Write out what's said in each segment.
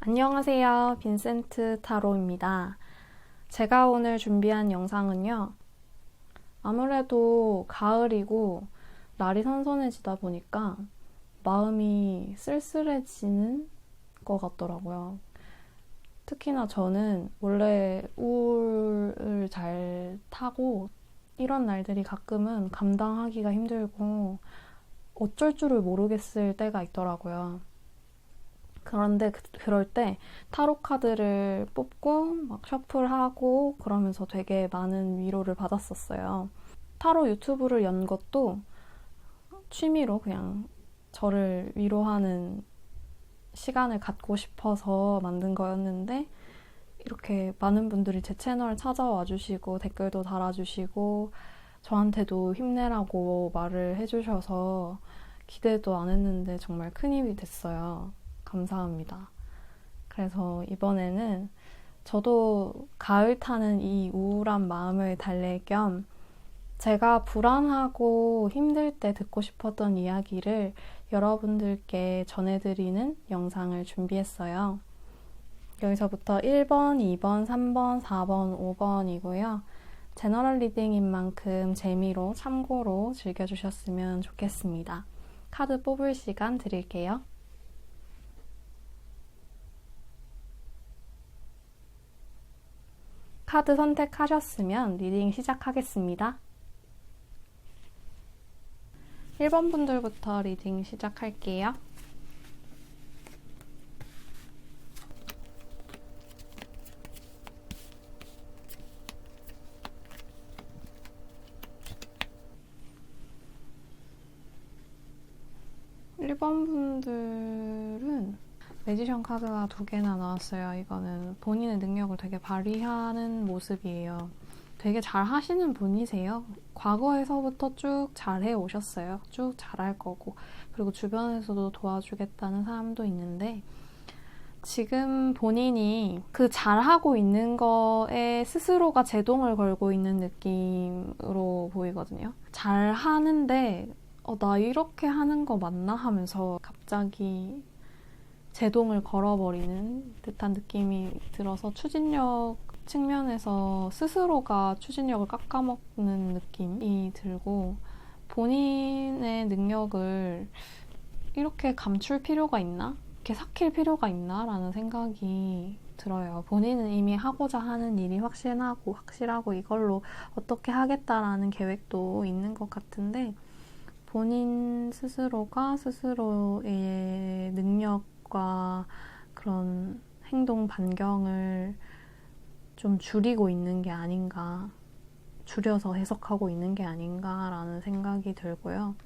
안녕하세요. 빈센트 타로입니다. 제가 오늘 준비한 영상은요. 아무래도 가을이고 날이 선선해지다 보니까 마음이 쓸쓸해지는 것 같더라고요. 특히나 저는 원래 우울을 잘 타고 이런 날들이 가끔은 감당하기가 힘들고 어쩔 줄을 모르겠을 때가 있더라고요. 그런데 그럴 때 타로 카드를 뽑고 막 셔플하고 그러면서 되게 많은 위로를 받았었어요. 타로 유튜브를 연 것도 취미로 그냥 저를 위로하는 시간을 갖고 싶어서 만든 거였는데 이렇게 많은 분들이 제 채널 찾아와 주시고 댓글도 달아주시고 저한테도 힘내라고 말을 해주셔서 기대도 안 했는데 정말 큰 힘이 됐어요. 감사합니다. 그래서 이번에는 저도 가을 타는 이 우울한 마음을 달랠 겸 제가 불안하고 힘들 때 듣고 싶었던 이야기를 여러분들께 전해드리는 영상을 준비했어요. 여기서부터 1번, 2번, 3번, 4번, 5번이고요. 제너럴 리딩인 만큼 재미로 참고로 즐겨주셨으면 좋겠습니다. 카드 뽑을 시간 드릴게요. 카드 선택하셨으면 리딩 시작하겠습니다. 1번 분들부터 리딩 시작할게요. 일 번 분들은 매지션 카드가 2개나 나왔어요. 이거는 본인의 능력을 되게 발휘하는 모습이에요. 되게 잘 하시는 분이세요. 과거에서부터 쭉 잘해 오셨어요. 쭉 잘할 거고. 그리고 주변에서도 도와주겠다는 사람도 있는데 지금 본인이 그 잘하고 있는 거에 스스로가 제동을 걸고 있는 느낌으로 보이거든요. 잘 하는데 나 이렇게 하는 거 맞나 하면서 갑자기 제동을 걸어버리는 듯한 느낌이 들어서 추진력 측면에서 스스로가 추진력을 깎아먹는 느낌이 들고 본인의 능력을 이렇게 감출 필요가 있나? 이렇게 삭힐 필요가 있나? 라는 생각이 들어요. 본인은 이미 하고자 하는 일이 확실하고 이걸로 어떻게 하겠다라는 계획도 있는 것 같은데 본인 스스로가 스스로의 능력과 그런 행동 반경을 좀 줄이고 있는 게 아닌가, 줄여서 해석하고 있는 게 아닌가라는 생각이 들고요.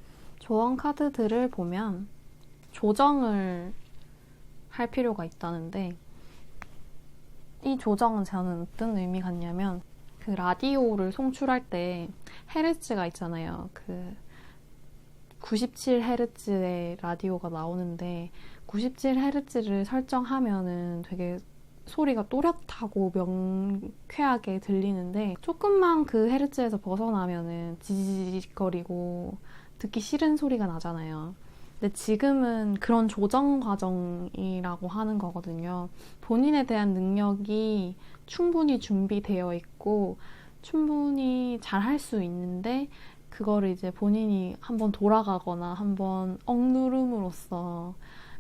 조언 카드들을 보면 조정을 할 필요가 있다는데 이 조정은 저는 어떤 의미 같냐면 그 라디오를 송출할 때 헤르츠가 있잖아요. 그 97Hz의 라디오가 나오는데 97Hz를 설정하면은 되게 소리가 또렷하고 명쾌하게 들리는데 조금만 그 헤르츠에서 벗어나면은 지지직거리고 듣기 싫은 소리가 나잖아요. 근데 지금은 그런 조정 과정이라고 하는 거거든요. 본인에 대한 능력이 충분히 준비되어 있고 충분히 잘 할 수 있는데 그거를 이제 본인이 한번 돌아가거나 한번 억누름으로써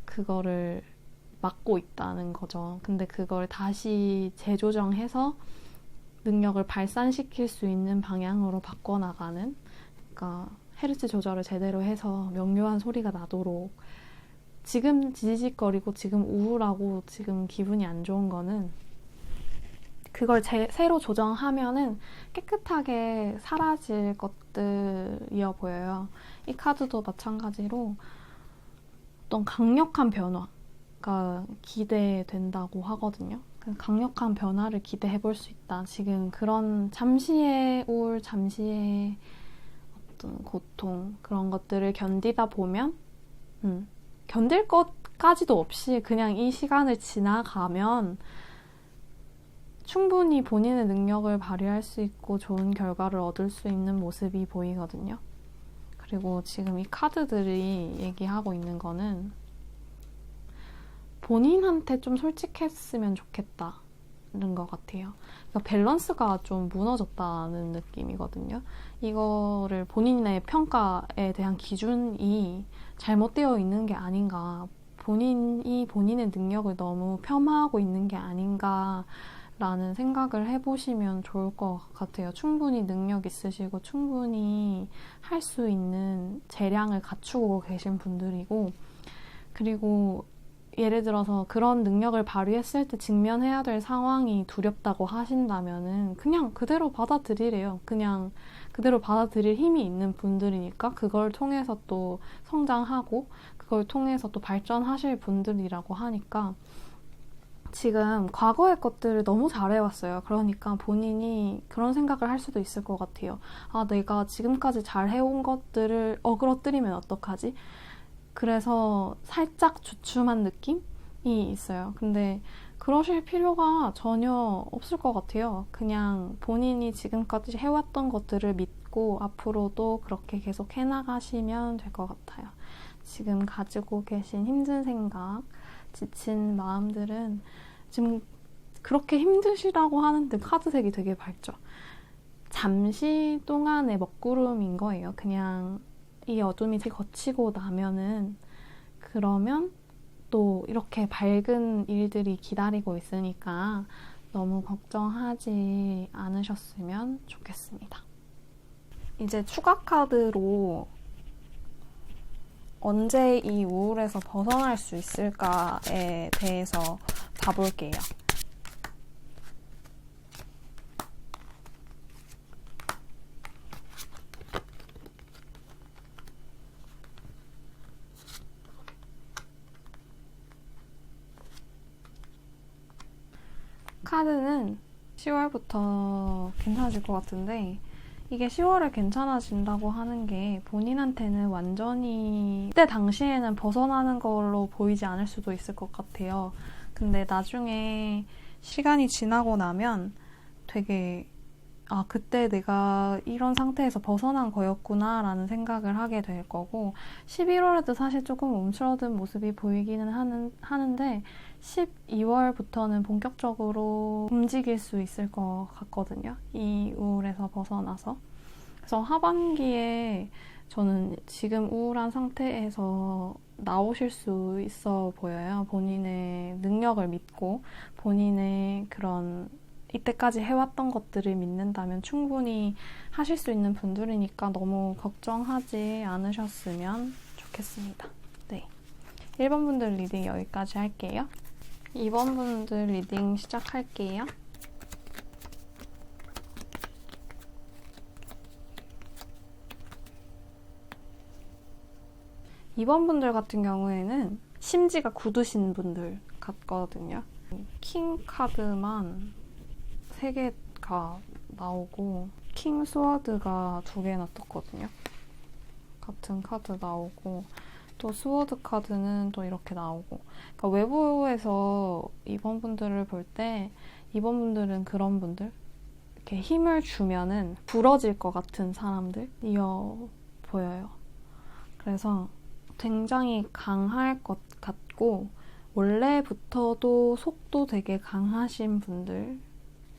그거를 막고 있다는 거죠. 근데 그걸 다시 재조정해서 능력을 발산시킬 수 있는 방향으로 바꿔나가는, 그러니까 헤르츠 조절을 제대로 해서 명료한 소리가 나도록. 지금 지지직거리고 지금 우울하고 지금 기분이 안 좋은 거는 그걸 새로 조정하면은 깨끗하게 사라질 것들이어 보여요. 이 카드도 마찬가지로 어떤 강력한 변화가 기대된다고 하거든요. 강력한 변화를 기대해 볼 수 있다. 지금 그런 잠시의 우울, 잠시의 어떤 고통, 그런 것들을 견디다 보면 견딜 것까지도 없이 그냥 이 시간을 지나가면 충분히 본인의 능력을 발휘할 수 있고 좋은 결과를 얻을 수 있는 모습이 보이거든요. 그리고 지금 이 카드들이 얘기하고 있는 거는 본인한테 좀 솔직했으면 좋겠다는 것 같아요. 그러니까 밸런스가 좀 무너졌다는 느낌이거든요. 이거를 본인의 평가에 대한 기준이 잘못되어 있는 게 아닌가, 본인이 본인의 능력을 너무 폄하하고 있는 게 아닌가 라는 생각을 해보시면 좋을 것 같아요. 충분히 능력 있으시고 충분히 할 수 있는 재량을 갖추고 계신 분들이고, 그리고 예를 들어서 그런 능력을 발휘했을 때 직면해야 될 상황이 두렵다고 하신다면은 그냥 그대로 받아들이래요. 그냥 그대로 받아들일 힘이 있는 분들이니까 그걸 통해서 또 성장하고 그걸 통해서 또 발전하실 분들이라고 하니까 지금 과거의 것들을 너무 잘해왔어요. 그러니까 본인이 그런 생각을 할 수도 있을 것 같아요. 아, 내가 지금까지 잘해온 것들을 어그러뜨리면 어떡하지? 그래서 살짝 주춤한 느낌이 있어요. 근데 그러실 필요가 전혀 없을 것 같아요. 그냥 본인이 지금까지 해왔던 것들을 믿고 앞으로도 그렇게 계속 해나가시면 될 것 같아요. 지금 가지고 계신 힘든 생각, 지친 마음들은 지금 그렇게 힘드시다고 하는데 카드색이 되게 밝죠. 잠시 동안의 먹구름인 거예요. 그냥 이 어둠이 거치고 나면은, 그러면 또 이렇게 밝은 일들이 기다리고 있으니까 너무 걱정하지 않으셨으면 좋겠습니다. 이제 추가 카드로 언제 이 우울에서 벗어날 수 있을까에 대해서 봐볼게요. 카드는 10월부터 괜찮아질 것 같은데, 이게 10월에 괜찮아진다고 하는 게 본인한테는 완전히 그때 당시에는 벗어나는 걸로 보이지 않을 수도 있을 것 같아요. 근데 나중에 시간이 지나고 나면 되게 그때 내가 이런 상태에서 벗어난 거였구나 라는 생각을 하게 될 거고, 11월에도 사실 조금 움츠러든 모습이 보이기는 하는데 12월부터는 본격적으로 움직일 수 있을 것 같거든요. 이 우울에서 벗어나서. 그래서 하반기에 저는 지금 우울한 상태에서 나오실 수 있어 보여요. 본인의 능력을 믿고 본인의 그런 이때까지 해왔던 것들을 믿는다면 충분히 하실 수 있는 분들이니까 너무 걱정하지 않으셨으면 좋겠습니다. 네, 1번 분들 리딩 여기까지 할게요. 2번 분들 리딩 시작할게요. 이번 분들 같은 경우에는 심지가 굳으신 분들 같거든요. 킹 카드만 3개가 나오고 킹 스워드가 2개나 떴거든요. 같은 카드 나오고 또 스워드 카드는 또 이렇게 나오고, 그러니까 외부에서 이번 분들을 볼 때 이번 분들은 그런 분들, 이렇게 힘을 주면은 부러질 것 같은 사람들이어 보여요. 그래서 굉장히 강할 것 같고 원래부터도 속도 되게 강하신 분들,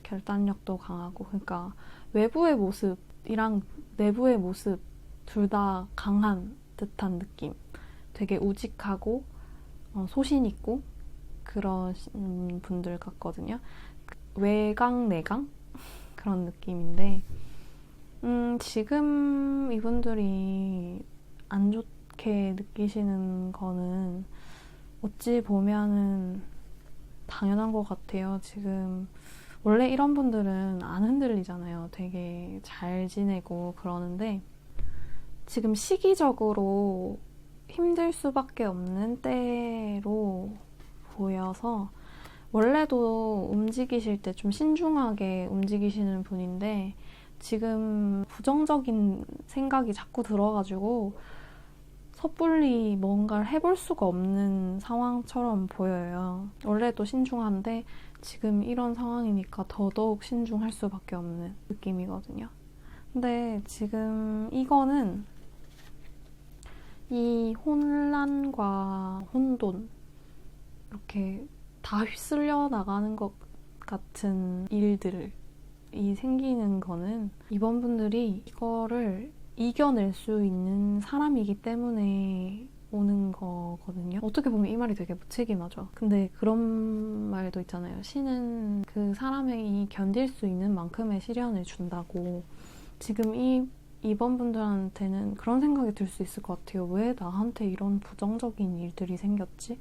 결단력도 강하고, 그러니까 외부의 모습이랑 내부의 모습 둘 다 강한 듯한 느낌. 되게 우직하고 소신 있고 그런 분들 같거든요. 외강 내강 그런 느낌인데 지금 이분들이 안 좋게 느끼시는 거는 어찌 보면은 당연한 것 같아요. 지금 원래 이런 분들은 안 흔들리잖아요. 되게 잘 지내고 그러는데 지금 시기적으로 힘들 수밖에 없는 때로 보여서, 원래도 움직이실 때 좀 신중하게 움직이시는 분인데 지금 부정적인 생각이 자꾸 들어가지고 섣불리 뭔가를 해볼 수가 없는 상황처럼 보여요. 원래도 신중한데 지금 이런 상황이니까 더더욱 신중할 수밖에 없는 느낌이거든요. 근데 지금 이거는 이 혼란과 혼돈, 이렇게 다 휩쓸려 나가는 것 같은 일들이 생기는 거는 이번 분들이 이거를 이겨낼 수 있는 사람이기 때문에 오는 거거든요. 어떻게 보면 이 말이 되게 무책임하죠. 근데 그런 말도 있잖아요. 신은 그 사람이 견딜 수 있는 만큼의 시련을 준다고. 지금 이번 분들한테는 그런 생각이 들 수 있을 것 같아요. 왜 나한테 이런 부정적인 일들이 생겼지?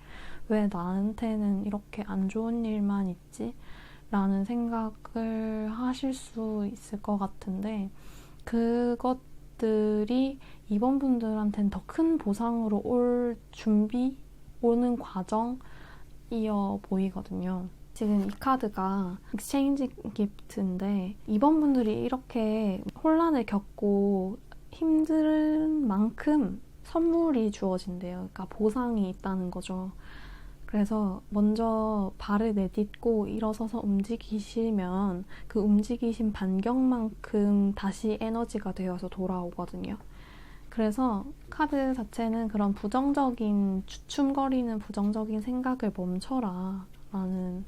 왜 나한테는 이렇게 안 좋은 일만 있지? 라는 생각을 하실 수 있을 것 같은데, 그것들이 이번 분들한테는 더 큰 보상으로 올 준비, 오는 과정이어 보이거든요. 지금 이 카드가 익스체인지 기프트인데, 이번 분들이 이렇게 혼란을 겪고 힘든 만큼 선물이 주어진대요. 그러니까 보상이 있다는 거죠. 그래서 먼저 발을 내딛고 일어서서 움직이시면 그 움직이신 반경만큼 다시 에너지가 되어서 돌아오거든요. 그래서 카드 자체는 그런 부정적인, 주춤거리는 부정적인 생각을 멈춰라 라는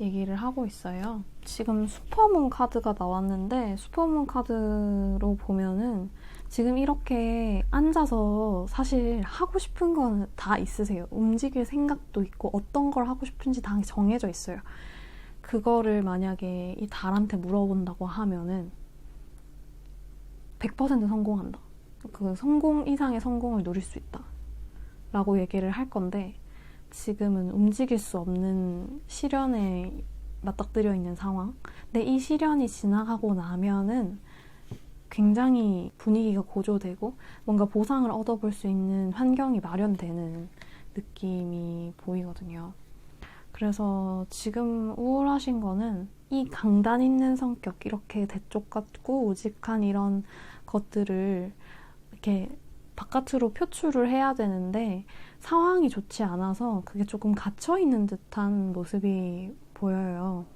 얘기를 하고 있어요. 지금 슈퍼문 카드가 나왔는데, 슈퍼문 카드로 보면은 지금 이렇게 앉아서 사실 하고 싶은 건 다 있으세요. 움직일 생각도 있고 어떤 걸 하고 싶은지 다 정해져 있어요. 그거를 만약에 이 달한테 물어본다고 하면은 100% 성공한다. 그 성공 이상의 성공을 누릴 수 있다 라고 얘기를 할 건데, 지금은 움직일 수 없는 시련에 맞닥뜨려 있는 상황. 근데 이 시련이 지나가고 나면은 굉장히 분위기가 고조되고 뭔가 보상을 얻어볼 수 있는 환경이 마련되는 느낌이 보이거든요. 그래서 지금 우울하신 거는 이 강단 있는 성격, 이렇게 대쪽 같고 우직한 이런 것들을 이렇게 바깥으로 표출을 해야 되는데 상황이 좋지 않아서 그게 조금 갇혀있는 듯한 모습이 보여요.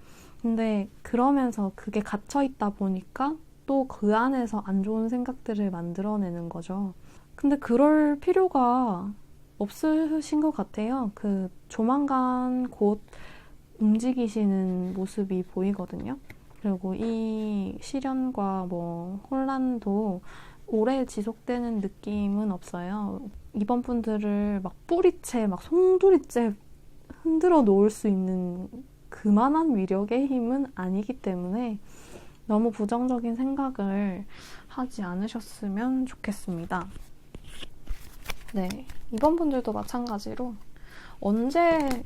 근데 그러면서 그게 갇혀있다 보니까 또 그 안에서 안 좋은 생각들을 만들어내는 거죠. 근데 그럴 필요가 없으신 것 같아요. 그 조만간 곧 움직이시는 모습이 보이거든요. 그리고 이 시련과 뭐 혼란도 오래 지속되는 느낌은 없어요. 이번 분들을 막 뿌리채, 막 송두리째 흔들어 놓을 수 있는 그만한 위력의 힘은 아니기 때문에 너무 부정적인 생각을 하지 않으셨으면 좋겠습니다. 네, 이번 분들도 마찬가지로 언제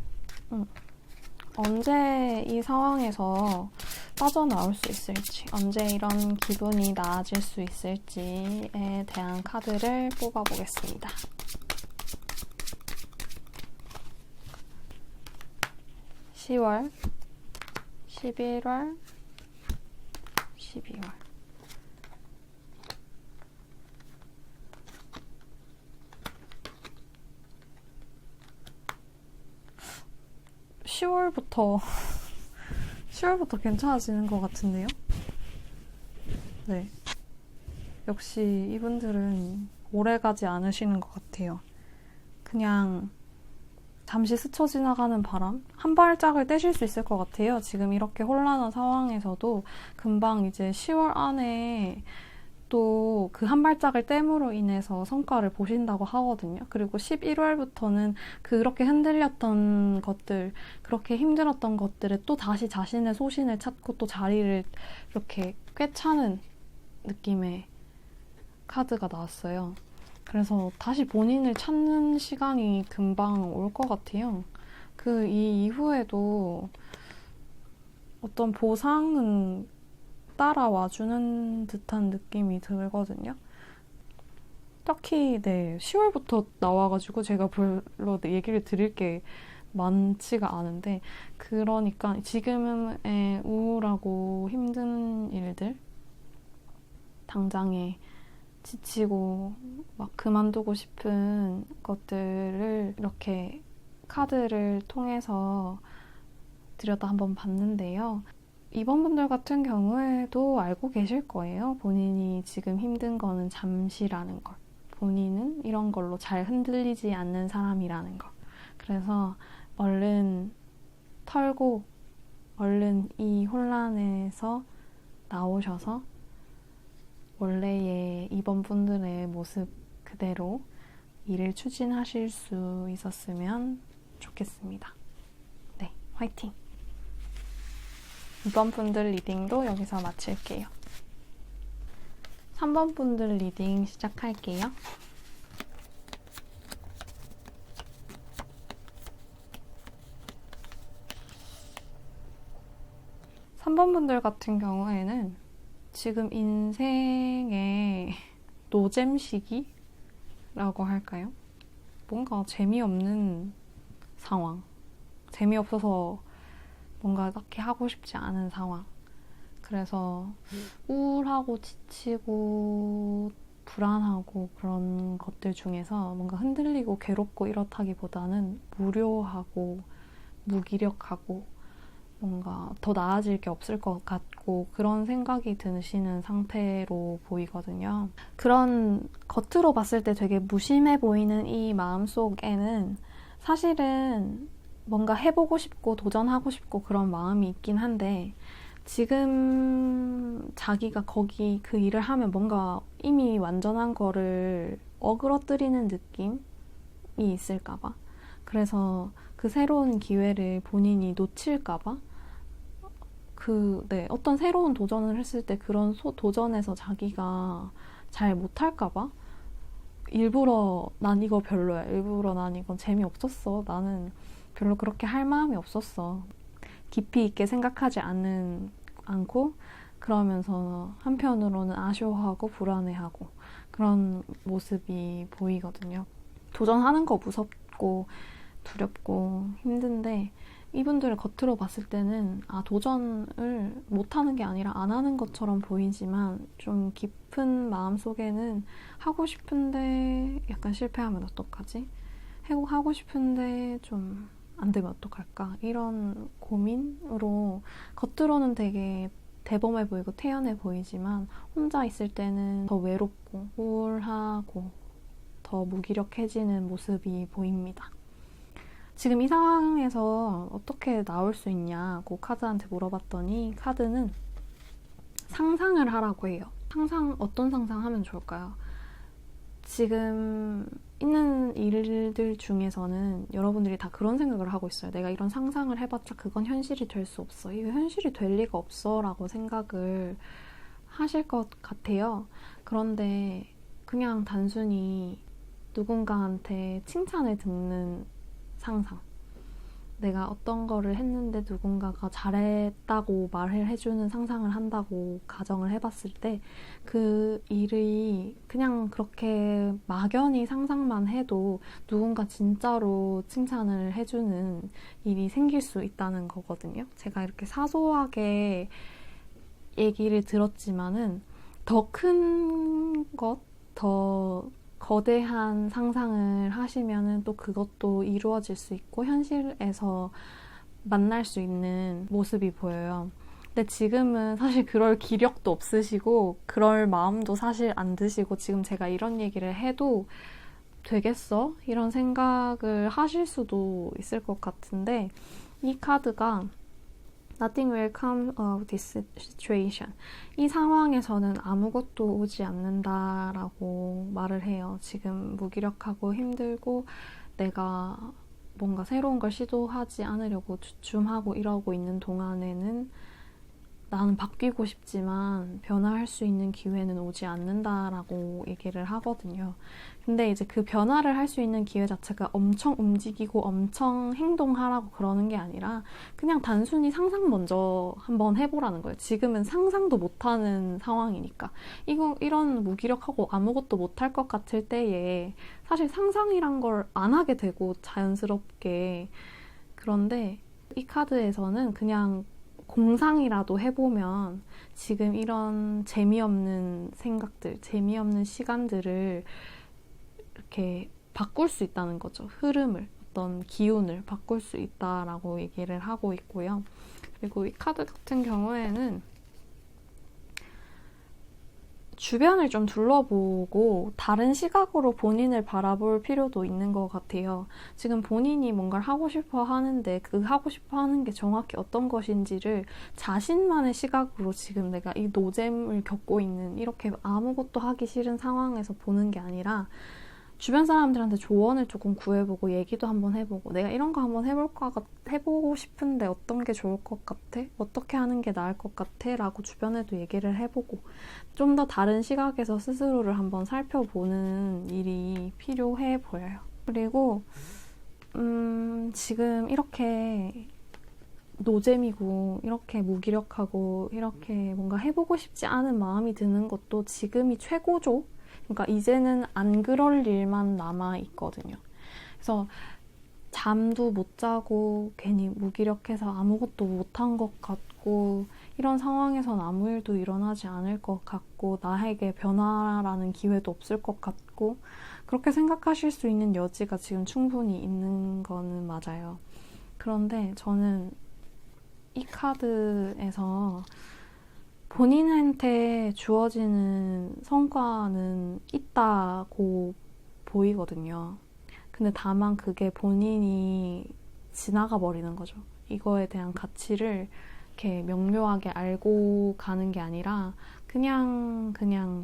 이 상황에서 빠져나올 수 있을지, 언제 이런 기분이 나아질 수 있을지에 대한 카드를 뽑아보겠습니다. (10월) (11월) (12월) 10월부터 괜찮아지는 것 같은데요? 네. 역시 이분들은 오래 가지 않으시는 것 같아요. 그냥 잠시 스쳐 지나가는 바람? 한 발짝을 떼실 수 있을 것 같아요. 지금 이렇게 혼란한 상황에서도 금방 이제 10월 안에 또 그 한 발짝을 떼므로 인해서 성과를 보신다고 하거든요. 그리고 11월부터는 그렇게 흔들렸던 것들, 그렇게 힘들었던 것들에 또 다시 자신의 소신을 찾고 또 자리를 이렇게 꿰차는 느낌의 카드가 나왔어요. 그래서 다시 본인을 찾는 시간이 금방 올 것 같아요. 이 이후에도 어떤 보상은 따라와주는 듯한 느낌이 들거든요. 딱히 10월부터 나와가지고 제가 별로 얘기를 드릴 게 많지가 않은데, 그러니까 지금의 우울하고 힘든 일들, 당장에 지치고 막 그만두고 싶은 것들을 이렇게 카드를 통해서 들여다 한번 봤는데요. 이번 분들 같은 경우에도 알고 계실 거예요. 본인이 지금 힘든 거는 잠시라는 걸. 본인은 이런 걸로 잘 흔들리지 않는 사람이라는 걸. 그래서 얼른 털고 얼른 이 혼란에서 나오셔서 원래의 입원분들의 모습 그대로 일을 추진하실 수 있었으면 좋겠습니다. 네, 화이팅! 이번 분들 리딩도 여기서 마칠게요. 3번 분들 리딩 시작할게요. 3번 분들 같은 경우에는 지금 인생의 노잼 시기라고 할까요? 뭔가 재미없는 상황. 재미없어서 뭔가 딱히 하고 싶지 않은 상황. 그래서 우울하고 지치고 불안하고 그런 것들 중에서 뭔가 흔들리고 괴롭고 이렇다기보다는 무료하고 무기력하고 뭔가 더 나아질 게 없을 것 같고 그런 생각이 드시는 상태로 보이거든요. 그런 겉으로 봤을 때 되게 무심해 보이는 이 마음속에는 사실은 뭔가 해보고 싶고 도전하고 싶고 그런 마음이 있긴 한데 지금 자기가 거기 그 일을 하면 뭔가 이미 완전한 거를 어그러뜨리는 느낌이 있을까봐 그래서 그 새로운 기회를 본인이 놓칠까봐 어떤 새로운 도전을 했을 때 그런 도전에서 자기가 잘 못할까봐 일부러 난 이거 별로야. 일부러 난 이건 재미없었어. 나는 별로 그렇게 할 마음이 없었어. 깊이 있게 생각하지 않고 그러면서 한편으로는 아쉬워하고 불안해하고 그런 모습이 보이거든요. 도전하는 거 무섭고 두렵고 힘든데 이분들을 겉으로 봤을 때는 도전을 못하는 게 아니라 안 하는 것처럼 보이지만 좀 깊은 마음속에는 하고 싶은데 약간 실패하면 어떡하지? 하고 싶은데 좀 안 되면 어떡할까? 이런 고민으로 겉으로는 되게 대범해 보이고 태연해 보이지만 혼자 있을 때는 더 외롭고 우울하고 더 무기력해지는 모습이 보입니다. 지금 이 상황에서 어떻게 나올 수 있냐고 카드한테 물어봤더니 카드는 상상을 하라고 해요. 어떤 상상하면 좋을까요? 지금 있는 일들 중에서는 여러분들이 다 그런 생각을 하고 있어요. 내가 이런 상상을 해봤자 그건 현실이 될 수 없어. 이거 현실이 될 리가 없어 라고 생각을 하실 것 같아요. 그런데 그냥 단순히 누군가한테 칭찬을 듣는 상상. 내가 어떤 거를 했는데 누군가가 잘했다고 말을 해주는 상상을 한다고 가정을 해봤을 때 그 일이 그냥 그렇게 막연히 상상만 해도 누군가 진짜로 칭찬을 해주는 일이 생길 수 있다는 거거든요. 제가 이렇게 사소하게 얘기를 들었지만은 더 큰 것, 더 거대한 상상을 하시면은 또 그것도 이루어질 수 있고 현실에서 만날 수 있는 모습이 보여요. 근데 지금은 사실 그럴 기력도 없으시고 그럴 마음도 사실 안 드시고 지금 제가 이런 얘기를 해도 되겠어? 이런 생각을 하실 수도 있을 것 같은데 이 카드가 Nothing will come of this situation. 이 상황에서는 아무것도 오지 않는다라고 말을 해요. 지금 무기력하고 힘들고 내가 뭔가 새로운 걸 시도하지 않으려고 주춤하고 이러고 있는 동안에는 나는 바뀌고 싶지만 변화할 수 있는 기회는 오지 않는다라고 얘기를 하거든요. 근데 이제 그 변화를 할 수 있는 기회 자체가 엄청 움직이고 엄청 행동하라고 그러는 게 아니라 그냥 단순히 상상 먼저 한번 해보라는 거예요. 지금은 상상도 못하는 상황이니까. 이런 무기력하고 아무것도 못할 것 같을 때에 사실 상상이란 걸 안 하게 되고 자연스럽게. 그런데 이 카드에서는 그냥 공상이라도 해보면 지금 이런 재미없는 생각들, 재미없는 시간들을 이렇게 바꿀 수 있다는 거죠. 흐름을, 어떤 기운을 바꿀 수 있다라고 얘기를 하고 있고요. 그리고 이 카드 같은 경우에는 주변을 좀 둘러보고 다른 시각으로 본인을 바라볼 필요도 있는 것 같아요. 지금 본인이 뭔가를 하고 싶어 하는데 그 하고 싶어 하는 게 정확히 어떤 것인지를 자신만의 시각으로 지금 내가 이 노잼을 겪고 있는 이렇게 아무것도 하기 싫은 상황에서 보는 게 아니라 주변 사람들한테 조언을 조금 구해보고 얘기도 한번 해보고 내가 이런 거 한번 해보고 싶은데 어떤 게 좋을 것 같아? 어떻게 하는 게 나을 것 같아? 라고 주변에도 얘기를 해보고 좀 더 다른 시각에서 스스로를 한번 살펴보는 일이 필요해 보여요. 그리고 지금 이렇게 노잼이고 이렇게 무기력하고 이렇게 뭔가 해보고 싶지 않은 마음이 드는 것도 지금이 최고죠. 그러니까 이제는 안 그럴 일만 남아 있거든요. 그래서 잠도 못 자고 괜히 무기력해서 아무것도 못한 것 같고 이런 상황에선 아무 일도 일어나지 않을 것 같고 나에게 변화라는 기회도 없을 것 같고 그렇게 생각하실 수 있는 여지가 지금 충분히 있는 거는 맞아요. 그런데 저는 이 카드에서 본인한테 주어지는 성과는 있다고 보이거든요. 근데 다만 그게 본인이 지나가 버리는 거죠. 이거에 대한 가치를 이렇게 명료하게 알고 가는 게 아니라 그냥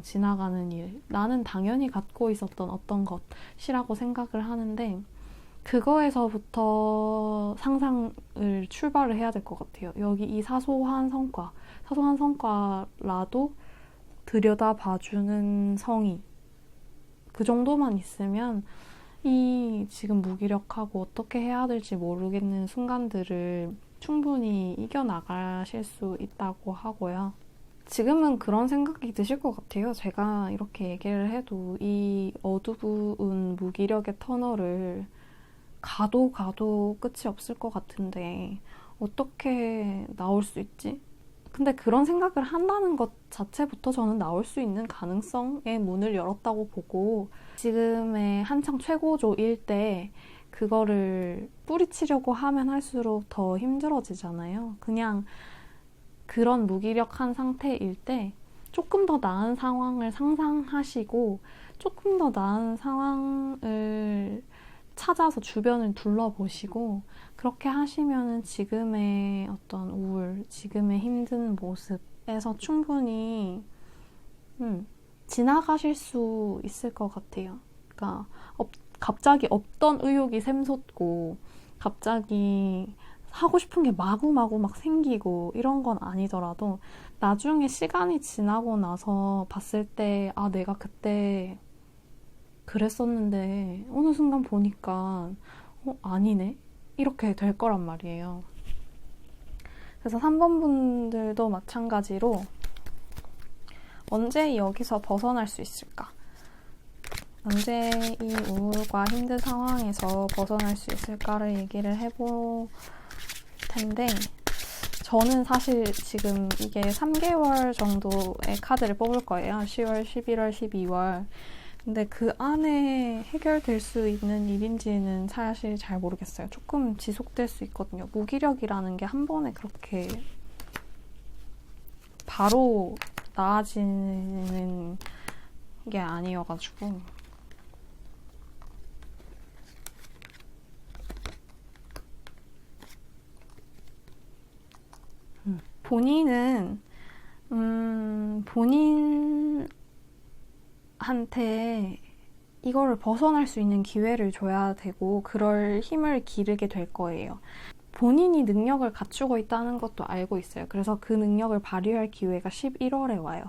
지나가는 일. 나는 당연히 갖고 있었던 어떤 것이라고 생각을 하는데 그거에서부터 상상을 출발을 해야 될 것 같아요. 여기 이 사소한 성과라도 들여다봐주는 성의. 그 정도만 있으면 이 지금 무기력하고 어떻게 해야 될지 모르겠는 순간들을 충분히 이겨나가실 수 있다고 하고요. 지금은 그런 생각이 드실 것 같아요. 제가 이렇게 얘기를 해도 이 어두운 무기력의 터널을 가도 끝이 없을 것 같은데 어떻게 나올 수 있지? 근데 그런 생각을 한다는 것 자체부터 저는 나올 수 있는 가능성의 문을 열었다고 보고 지금의 한창 최고조일 때 그거를 뿌리치려고 하면 할수록 더 힘들어지잖아요. 그냥 그런 무기력한 상태일 때 조금 더 나은 상황을 상상하시고 조금 더 나은 상황을 찾아서 주변을 둘러보시고 그렇게 하시면은 지금의 어떤 우울, 지금의 힘든 모습에서 충분히 지나가실 수 있을 것 같아요. 그러니까 갑자기 없던 의욕이 샘솟고 갑자기 하고 싶은 게 마구마구 막 생기고 이런 건 아니더라도 나중에 시간이 지나고 나서 봤을 때 아, 내가 그때 그랬었는데 어느 순간 보니까 아니네? 이렇게 될 거란 말이에요. 그래서 3번 분들도 마찬가지로 언제 여기서 벗어날 수 있을까? 언제 이 우울과 힘든 상황에서 벗어날 수 있을까를 얘기를 해볼 텐데 저는 사실 지금 이게 3개월 정도의 카드를 뽑을 거예요. 10월, 11월, 12월. 근데 그 안에 해결될 수 있는 일인지는 사실 잘 모르겠어요. 조금 지속될 수 있거든요. 무기력이라는 게 한 번에 그렇게 바로 나아지는 게 아니어가지고 본인은 본인한테 이거를 벗어날 수 있는 기회를 줘야 되고 그럴 힘을 기르게 될 거예요. 본인이 능력을 갖추고 있다는 것도 알고 있어요. 그래서 그 능력을 발휘할 기회가 11월에 와요.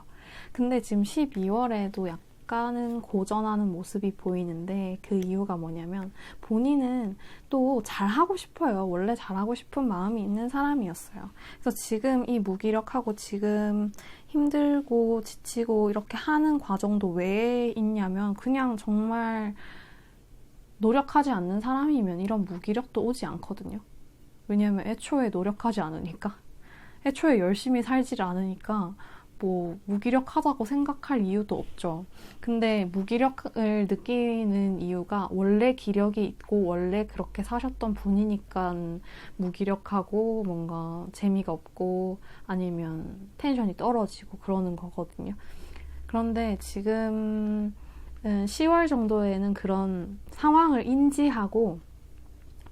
근데 지금 12월에도 약간은 고전하는 모습이 보이는데 그 이유가 뭐냐면 본인은 또 잘하고 싶어요. 원래 잘하고 싶은 마음이 있는 사람이었어요. 그래서 지금 이 무기력하고 지금 힘들고 지치고 이렇게 하는 과정도 왜 있냐면 그냥 정말 노력하지 않는 사람이면 이런 무기력도 오지 않거든요. 왜냐면 애초에 노력하지 않으니까 애초에 열심히 살질 않으니까 뭐 무기력하다고 생각할 이유도 없죠. 근데 무기력을 느끼는 이유가 원래 기력이 있고 원래 그렇게 사셨던 분이니까 무기력하고 뭔가 재미가 없고 아니면 텐션이 떨어지고 그러는 거거든요. 그런데 지금 10월 정도에는 그런 상황을 인지하고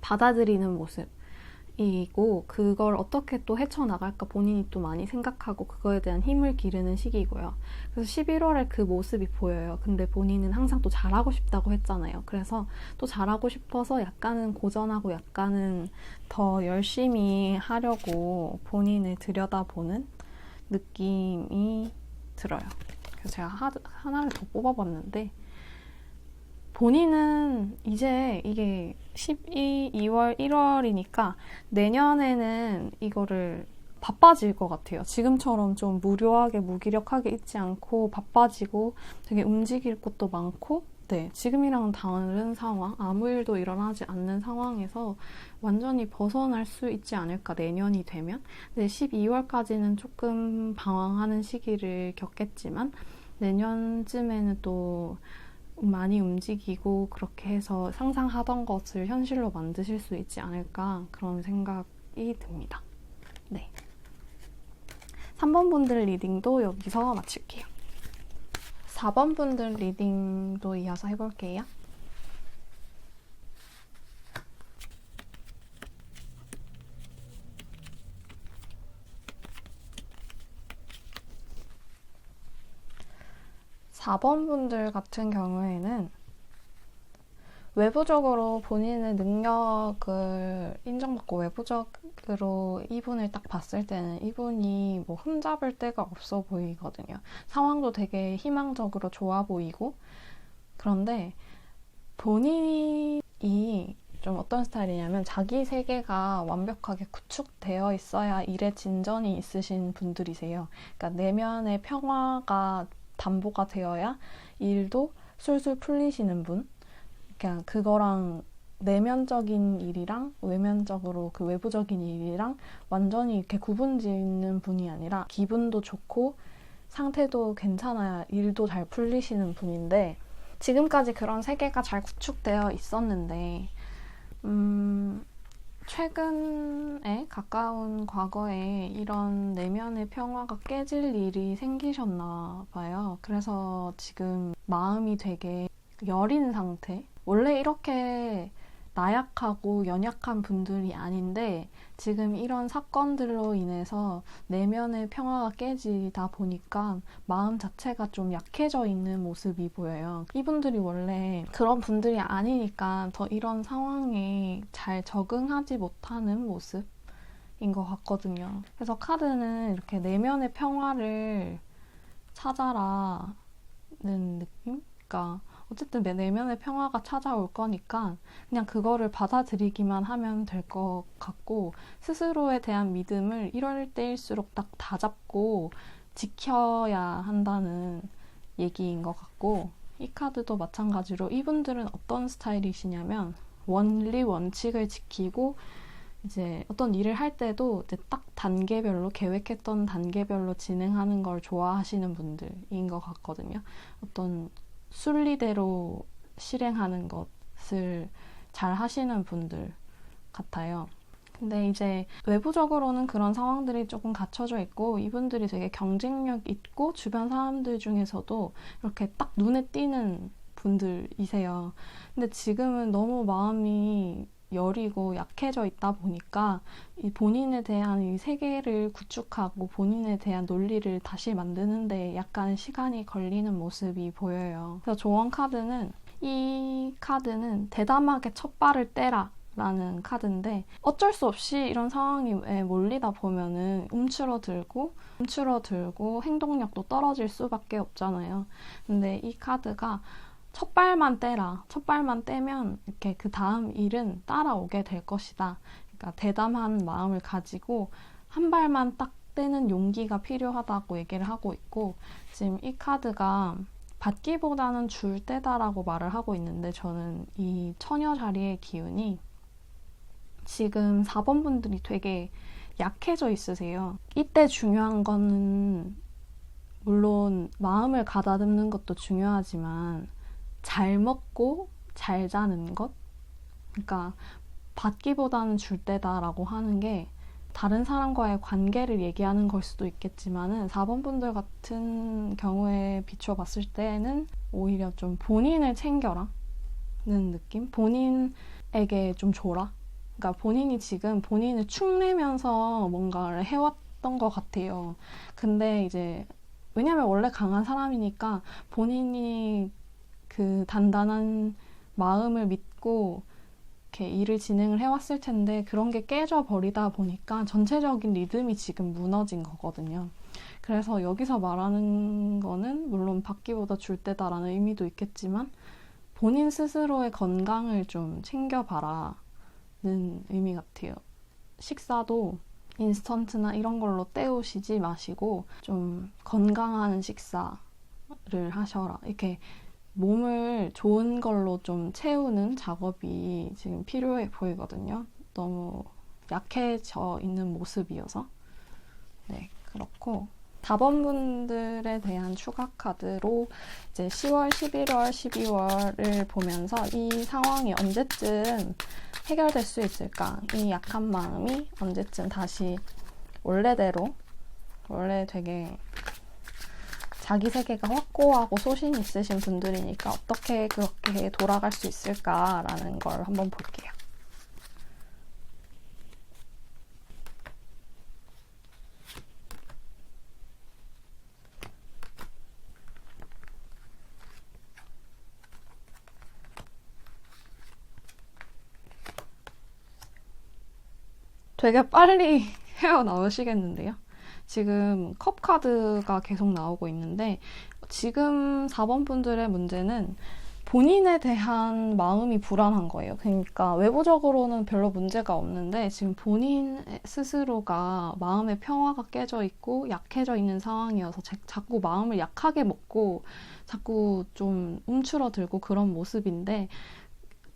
받아들이는 모습이고, 그걸 어떻게 또 헤쳐나갈까 본인이 또 많이 생각하고 그거에 대한 힘을 기르는 시기고요. 그래서 11월에 그 모습이 보여요. 근데 본인은 항상 또 잘하고 싶다고 했잖아요. 그래서 또 잘하고 싶어서 약간은 고전하고 약간은 더 열심히 하려고 본인을 들여다보는 느낌이 들어요. 그래서 제가 하나를 더 뽑아봤는데, 본인은 이제 이게 2월, 1월이니까 내년에는 이거를 바빠질 것 같아요. 지금처럼 좀 무료하게, 무기력하게 있지 않고 바빠지고 되게 움직일 것도 많고, 네, 지금이랑은 다른 상황, 아무 일도 일어나지 않는 상황에서 완전히 벗어날 수 있지 않을까, 내년이 되면. 근데 12월까지는 조금 방황하는 시기를 겪겠지만 내년쯤에는 또 많이 움직이고 그렇게 해서 상상하던 것을 현실로 만드실 수 있지 않을까, 그런 생각이 듭니다. 네. 3번 분들 리딩도 여기서 마칠게요. 4번 분들 리딩도 이어서 해볼게요. (4번) 분들 같은 경우에는 외부적으로 본인의 능력을 인정받고 외부적으로 이분을 딱 봤을 때는 이분이 뭐 흠잡을 데가 없어 보이거든요. 상황도 되게 희망적으로 좋아 보이고, 그런데 본인이 좀 어떤 스타일이냐면 자기 세계가 완벽하게 구축되어 있어야 일에 진전이 있으신 분들이세요. 그러니까 내면의 평화가 담보가 되어야 일도 술술 풀리시는 분. 그냥 그거랑 내면적인 일이랑 외면적으로 그 외부적인 일이랑 완전히 이렇게 구분짓는 분이 아니라 기분도 좋고 상태도 괜찮아야 일도 잘 풀리시는 분인데, 지금까지 그런 세계가 잘 구축되어 있었는데 최근에 가까운 과거에 이런 내면의 평화가 깨질 일이 생기셨나 봐요. 그래서 지금 마음이 되게 여린 상태. 원래 이렇게 나약하고 연약한 분들이 아닌데 지금 이런 사건들로 인해서 내면의 평화가 깨지다 보니까 마음 자체가 좀 약해져 있는 모습이 보여요. 이분들이 원래 그런 분들이 아니니까 더 이런 상황에 잘 적응하지 못하는 모습인 것 같거든요. 그래서 카드는 이렇게 내면의 평화를 찾아라는 느낌? 그러니까 어쨌든 내면의 평화가 찾아올 거니까 그냥 그거를 받아들이기만 하면 될 것 같고, 스스로에 대한 믿음을 이럴 때일수록 딱 다잡고 지켜야 한다는 얘기인 것 같고, 이 카드도 마찬가지로 이분들은 어떤 스타일이시냐면 원리 원칙을 지키고 이제 어떤 일을 할 때도 이제 딱 단계별로 계획했던 단계별로 진행하는 걸 좋아하시는 분들인 것 같거든요. 어떤 순리대로 실행하는 것을 잘 하시는 분들 같아요. 근데 이제 외부적으로는 그런 상황들이 조금 갖춰져 있고 이분들이 되게 경쟁력 있고 주변 사람들 중에서도 이렇게 딱 눈에 띄는 분들이세요. 근데 지금은 너무 마음이 여리고 약해져 있다 보니까 이 본인에 대한 이 세계를 구축하고 본인에 대한 논리를 다시 만드는데 약간 시간이 걸리는 모습이 보여요. 그래서 조언 카드는, 이 카드는 대담하게 첫 발을 떼라 라는 카드인데, 어쩔 수 없이 이런 상황에 몰리다 보면은 움츠러들고 행동력도 떨어질 수밖에 없잖아요. 근데 이 카드가 첫 발만 떼라. 첫 발만 떼면 이렇게 그 다음 일은 따라오게 될 것이다. 그러니까 대담한 마음을 가지고 한 발만 딱 떼는 용기가 필요하다고 얘기를 하고 있고, 지금 이 카드가 받기보다는 줄 때다라고 말을 하고 있는데, 저는 이 처녀 자리의 기운이 지금 4번 분들이 되게 약해져 있으세요. 이때 중요한 거는 물론 마음을 가다듬는 것도 중요하지만 잘 먹고 잘 자는 것? 그러니까 받기보다는 줄 때다라고 하는 게 다른 사람과의 관계를 얘기하는 걸 수도 있겠지만은 4번 분들 같은 경우에 비추어 봤을 때는 오히려 좀 본인을 챙겨라 는 느낌? 본인에게 좀 줘라. 그러니까 본인이 지금 본인을 축내면서 뭔가를 해왔던 것 같아요. 근데 이제 왜냐면 원래 강한 사람이니까 본인이 그 단단한 마음을 믿고 이렇게 일을 진행을 해왔을 텐데 그런 게 깨져버리다 보니까 전체적인 리듬이 지금 무너진 거거든요. 그래서 여기서 말하는 거는 물론 받기보다 줄 때다라는 의미도 있겠지만 본인 스스로의 건강을 좀 챙겨봐라는 의미 같아요. 식사도 인스턴트나 이런 걸로 때우시지 마시고 좀 건강한 식사를 하셔라. 이렇게 몸을 좋은 걸로 좀 채우는 작업이 지금 필요해 보이거든요. 너무 약해져 있는 모습이어서. 네, 그렇고 4번 분들에 대한 추가 카드로 이제 10월, 11월, 12월을 보면서 이 상황이 언제쯤 해결될 수 있을까? 이 약한 마음이 언제쯤 다시 원래대로, 원래 되게 자기 세계가 확고하고 소신 있으신 분들이니까 어떻게 그렇게 돌아갈 수 있을까라는 걸 한번 볼게요. 되게 빨리 헤어나오시겠는데요? 지금 컵 카드가 계속 나오고 있는데 지금 4번 분들의 문제는 본인에 대한 마음이 불안한 거예요. 그러니까 외부적으로는 별로 문제가 없는데 지금 본인 스스로가 마음의 평화가 깨져 있고 약해져 있는 상황이어서 자꾸 마음을 약하게 먹고 자꾸 좀 움츠러들고 그런 모습인데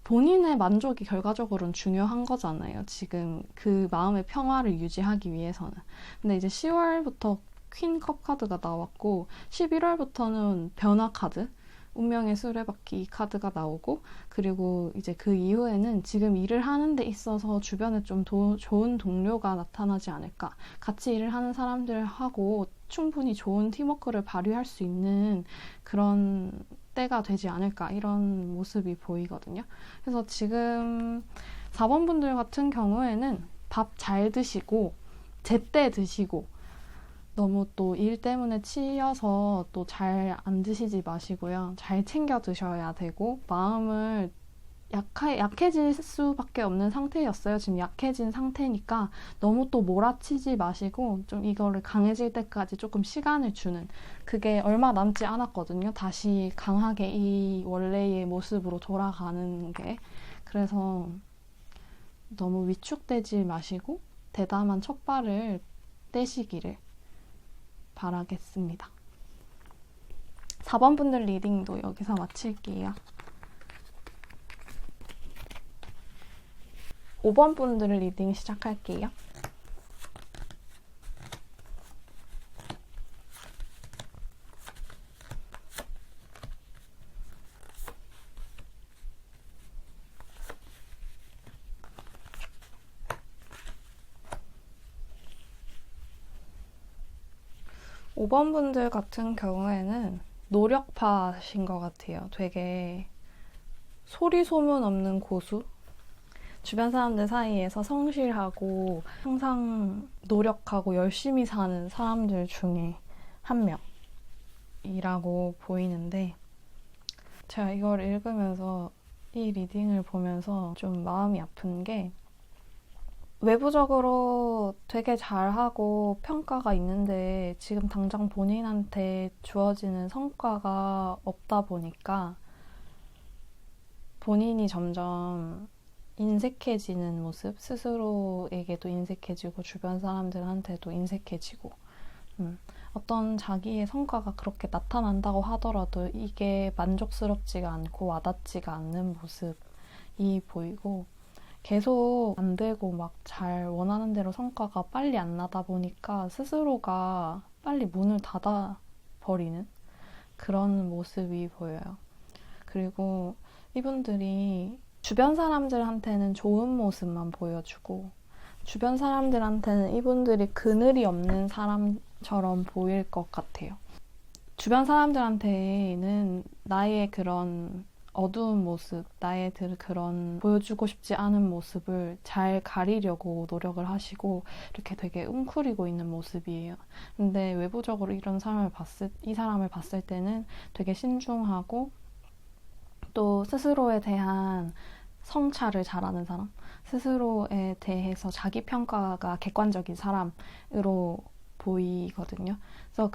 본인의 만족이 결과적으로는 중요한 거잖아요. 지금 그 마음의 평화를 유지하기 위해서는. 근데 이제 10월부터 퀸 컵 카드가 나왔고 11월부터는 변화 카드, 운명의 수레바퀴 카드가 나오고 그리고 이제 그 이후에는 지금 일을 하는 데 있어서 주변에 좀 좋은 동료가 나타나지 않을까. 같이 일을 하는 사람들하고 충분히 좋은 팀워크를 발휘할 수 있는 그런 때가 되지 않을까 이런 모습이 보이거든요. 그래서 지금 4번 분들 같은 경우에는 밥 잘 드시고 제때 드시고 너무 또 일 때문에 치여서 또 잘 안 드시지 마시고요. 잘 챙겨 드셔야 되고 마음을 약해질 수밖에 없는 상태였어요. 지금 약해진 상태니까 너무 또 몰아치지 마시고 좀 이거를 강해질 때까지 조금 시간을 주는 그게 얼마 남지 않았거든요. 다시 강하게 이 원래의 모습으로 돌아가는 게. 그래서 너무 위축되지 마시고 대담한 첫 발을 떼시기를 바라겠습니다. 4번 분들 리딩도 여기서 마칠게요. 5번 분들 리딩 시작할게요. 오 번 분들 같은 경우에는 노력파신 것 같아요. 되게 소리 소문 없는 고수? 주변 사람들 사이에서 성실하고 항상 노력하고 열심히 사는 사람들 중에 한 명이라고 보이는데 제가 이걸 읽으면서 이 리딩을 보면서 좀 마음이 아픈 게 외부적으로 되게 잘하고 평가가 있는데 지금 당장 본인한테 주어지는 성과가 없다 보니까 본인이 점점 인색해지는 모습, 스스로에게도 인색해지고 주변 사람들한테도 인색해지고 어떤 자기의 성과가 그렇게 나타난다고 하더라도 이게 만족스럽지가 않고 와닿지가 않는 모습이 보이고 계속 안 되고 막 잘 원하는 대로 성과가 빨리 안 나다 보니까 스스로가 빨리 문을 닫아 버리는 그런 모습이 보여요. 그리고 이분들이 주변 사람들한테는 좋은 모습만 보여주고 주변 사람들한테는 이분들이 그늘이 없는 사람처럼 보일 것 같아요. 주변 사람들한테는 나의 그런 어두운 모습, 나의 그런 보여주고 싶지 않은 모습을 잘 가리려고 노력을 하시고 이렇게 되게 웅크리고 있는 모습이에요. 근데 외부적으로 이 사람을 봤을 때는 되게 신중하고 또 스스로에 대한 성찰을 잘하는 사람, 스스로에 대해서 자기 평가가 객관적인 사람으로 보이거든요. 그래서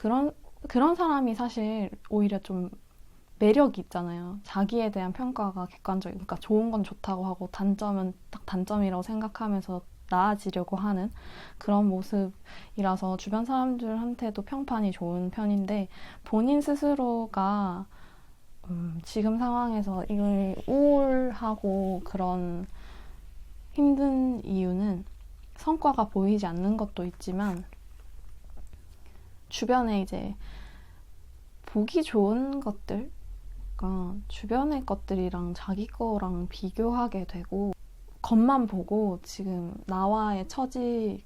그런 사람이 사실 오히려 좀 매력이 있잖아요. 자기에 대한 평가가 객관적인, 그러니까 좋은 건 좋다고 하고 단점은 딱 단점이라고 생각하면서 나아지려고 하는 그런 모습이라서 주변 사람들한테도 평판이 좋은 편인데 본인 스스로가 지금 상황에서 이걸 우울하고 그런 힘든 이유는 성과가 보이지 않는 것도 있지만 주변에 이제 보기 좋은 것들, 그러니까 주변의 것들이랑 자기 거랑 비교하게 되고 겉만 보고 지금 나와의 처지를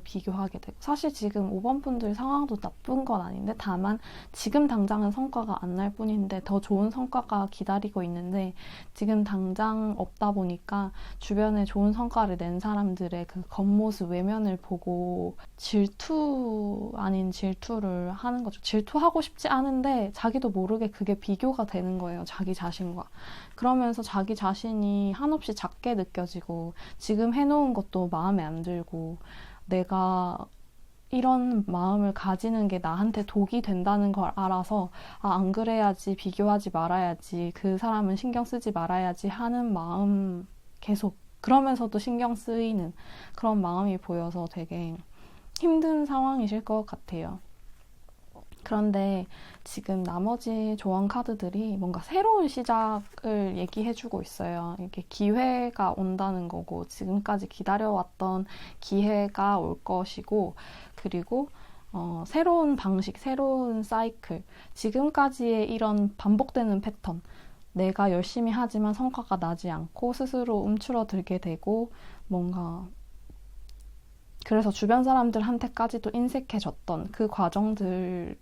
비교하게 되고 사실 지금 5번 분들 상황도 나쁜 건 아닌데 다만 지금 당장은 성과가 안 날 뿐인데 더 좋은 성과가 기다리고 있는데 지금 당장 없다 보니까 주변에 좋은 성과를 낸 사람들의 그 겉모습 외면을 보고 질투 아닌 질투를 하는 거죠. 질투하고 싶지 않은데 자기도 모르게 그게 비교가 되는 거예요. 자기 자신과. 그러면서 자기 자신이 한없이 작게 느껴지고 지금 해놓은 것도 마음에 안 들고 내가 이런 마음을 가지는 게 나한테 독이 된다는 걸 알아서 안 그래야지, 비교하지 말아야지, 그 사람은 신경 쓰지 말아야지 하는 마음 계속 그러면서도 신경 쓰이는 그런 마음이 보여서 되게 힘든 상황이실 것 같아요. 그런데 지금 나머지 조언 카드들이 뭔가 새로운 시작을 얘기해주고 있어요. 이게 기회가 온다는 거고 지금까지 기다려왔던 기회가 올 것이고 그리고 새로운 방식, 새로운 사이클, 지금까지의 이런 반복되는 패턴 내가 열심히 하지만 성과가 나지 않고 스스로 움츠러들게 되고 뭔가 그래서 주변 사람들한테까지도 인색해졌던 그 과정들을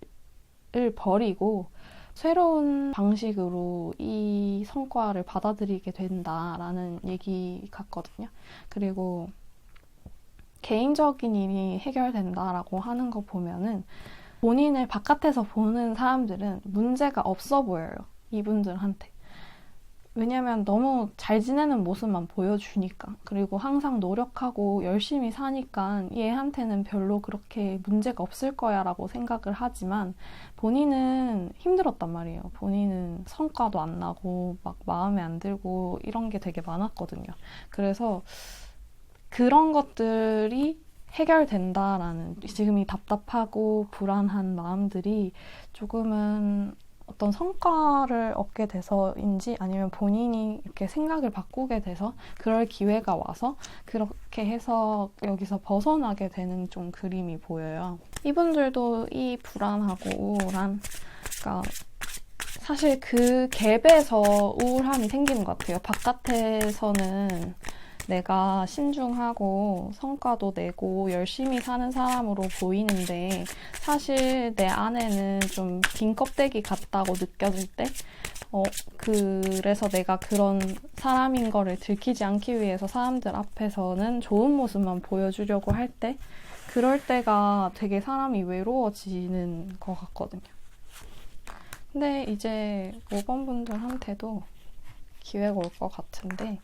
버리고 새로운 방식으로 이 성과를 받아들이게 된다라는 얘기 같거든요. 그리고 개인적인 일이 해결된다라고 하는 거 보면은 본인을 바깥에서 보는 사람들은 문제가 없어 보여요. 이분들한테. 왜냐면 너무 잘 지내는 모습만 보여주니까. 그리고 항상 노력하고 열심히 사니까 얘한테는 별로 그렇게 문제가 없을 거야 라고 생각을 하지만 본인은 힘들었단 말이에요. 본인은 성과도 안 나고 막 마음에 안 들고 이런 게 되게 많았거든요. 그래서 그런 것들이 해결된다라는 지금 이 답답하고 불안한 마음들이 조금은 어떤 성과를 얻게 돼서인지 아니면 본인이 이렇게 생각을 바꾸게 돼서 그럴 기회가 와서 그렇게 해서 여기서 벗어나게 되는 좀 그림이 보여요. 이분들도 이 불안하고 우울한, 그러니까 사실 그 갭에서 우울함이 생기는 것 같아요. 바깥에서는 내가 신중하고 성과도 내고 열심히 사는 사람으로 보이는데 사실 내 안에는 좀 빈 껍데기 같다고 느껴질 때 그래서 내가 그런 사람인 거를 들키지 않기 위해서 사람들 앞에서는 좋은 모습만 보여주려고 할 때 그럴 때가 되게 사람이 외로워지는 것 같거든요. 근데 이제 5번 분들한테도 기회가 올 것 같은데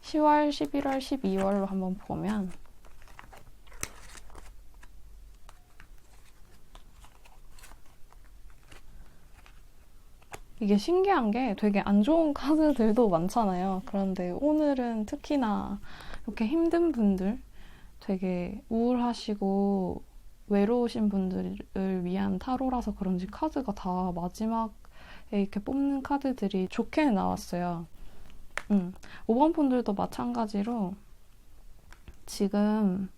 10월, 11월, 12월로 한번 보면 이게 신기한 게 되게 안 좋은 카드들도 많잖아요. 그런데 오늘은 특히나 이렇게 힘든 분들, 되게 우울하시고 외로우신 분들을 위한 타로라서 그런지 카드가 다 마지막에 이렇게 뽑는 카드들이 좋게 나왔어요. 5번 분들도 마찬가지로 지금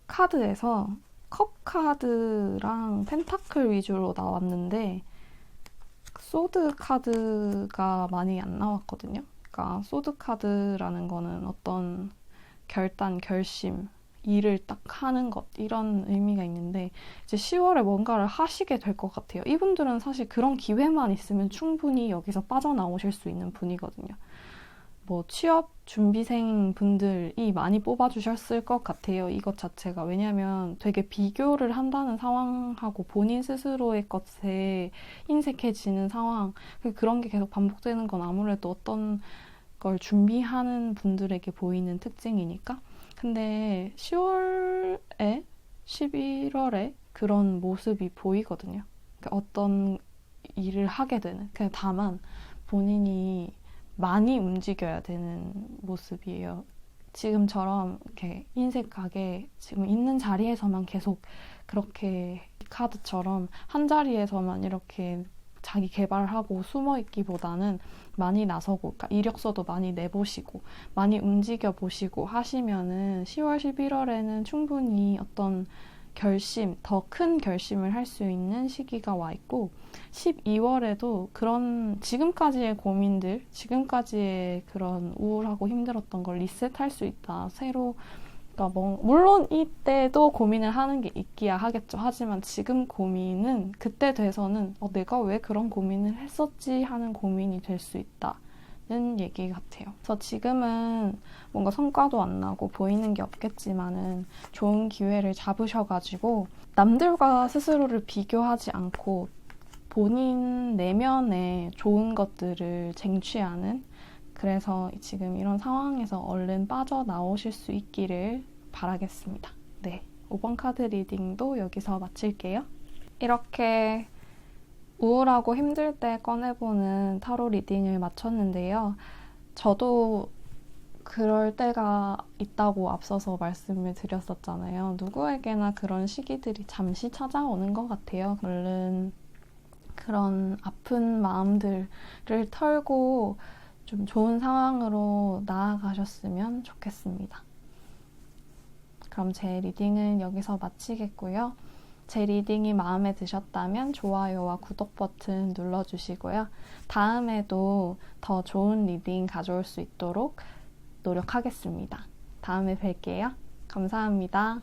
카드에서 컵 카드랑 펜타클 위주로 나왔는데 소드 카드가 많이 안 나왔거든요. 그러니까 소드 카드라는 거는 어떤 결단, 결심, 일을 딱 하는 것, 이런 의미가 있는데 이제 10월에 뭔가를 하시게 될 것 같아요. 이분들은 사실 그런 기회만 있으면 충분히 여기서 빠져나오실 수 있는 분이거든요. 뭐 취업 준비생 분들이 많이 뽑아주셨을 것 같아요. 이것 자체가. 왜냐하면 되게 비교를 한다는 상황하고 본인 스스로의 것에 인색해지는 상황, 그런 게 계속 반복되는 건 아무래도 어떤 걸 준비하는 분들에게 보이는 특징이니까. 근데 10월에 11월에 그런 모습이 보이거든요. 그러니까 어떤 일을 하게 되는. 그냥 다만 본인이 많이 움직여야 되는 모습이에요. 지금처럼 이렇게 인색하게 지금 있는 자리에서만 계속 그렇게 카드처럼 한 자리에서만 이렇게 자기 개발하고 숨어 있기보다는 많이 나서고, 그러니까 이력서도 많이 내보시고 많이 움직여 보시고 하시면은 10월, 11월에는 충분히 어떤 결심, 더 큰 결심을 할 수 있는 시기가 와 있고, 12월에도 그런 지금까지의 고민들, 지금까지의 그런 우울하고 힘들었던 걸 리셋할 수 있다. 새로, 그러니까 물론 이때도 고민을 하는 게 있기야 하겠죠. 하지만 지금 고민은 그때 돼서는 내가 왜 그런 고민을 했었지 하는 고민이 될 수 있다. 는 얘기 같아요. 그래서 지금은 뭔가 성과도 안 나고 보이는 게 없겠지만은 좋은 기회를 잡으셔가지고 남들과 스스로를 비교하지 않고 본인 내면의 좋은 것들을 쟁취하는, 그래서 지금 이런 상황에서 얼른 빠져나오실 수 있기를 바라겠습니다. 네, 5번 카드 리딩도 여기서 마칠게요. 이렇게 우울하고 힘들 때 꺼내보는 타로 리딩을 마쳤는데요. 저도 그럴 때가 있다고 앞서서 말씀을 드렸었잖아요. 누구에게나 그런 시기들이 잠시 찾아오는 것 같아요. 얼른 그런 아픈 마음들을 털고 좀 좋은 상황으로 나아가셨으면 좋겠습니다. 그럼 제 리딩은 여기서 마치겠고요. 제 리딩이 마음에 드셨다면 좋아요와 구독 버튼 눌러주시고요. 다음에도 더 좋은 리딩 가져올 수 있도록 노력하겠습니다. 다음에 뵐게요. 감사합니다.